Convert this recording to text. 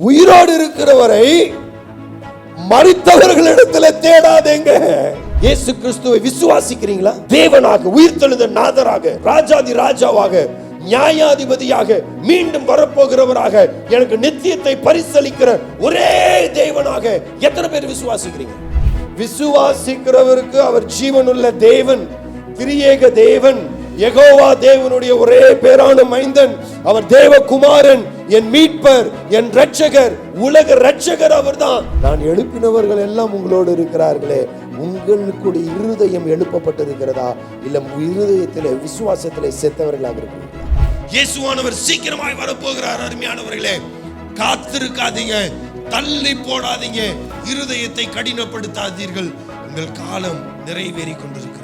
உயிரோடு இருக்கிறவரை மரித்தவர்களிடத்துல தேடாதேங்க. இயேசு கிறிஸ்துவை விசுவாசிக்கிறீங்களா? தேவனாக, உயிர்த்தெழுந்த நாதராக, ராஜாதி ராஜாவாக, நியாயாதிபதியாக, மீண்டும் வரப்போகிறவராக, எனக்கு நித்தியத்தை பரிசளிக்கிற ஒரே தேவனாக எத்தனை பேர் விசுவாசிக்கிறீங்க? விசுவாசிக்கிறவருக்கு அவர் ஜீவனுள்ள தேவன், திரியேக தேவன், யெகோவா தேவனுடைய ஒரே பேரான மைந்தன், அவர் தேவகுமாரன், என் மீட்பர், என் இரட்சகர், உலக இரட்சகர் அவர்தான். நான் எழுப்பினவர்கள் எல்லாம் உங்களோடு இருக்கிறார்களே, உங்களுடைய இருதயம் எழுப்பப்பட்டிருக்கிறதா? இல்ல இருதயத்திலே விசுவாசத்திலே செத்தவர்களாக இருக்கிறீர்களா? இயேசுவானவர் சீக்கிரமாய் வரப்போகிறார். அருமையானவர்களே, காத்திருக்காதீங்க, தள்ளி போடாதீங்க, இருதயத்தை கடினப்படுத்தாதீர்கள். உங்கள் காலம் நிறைவேறி கொண்டிருக்கிறது.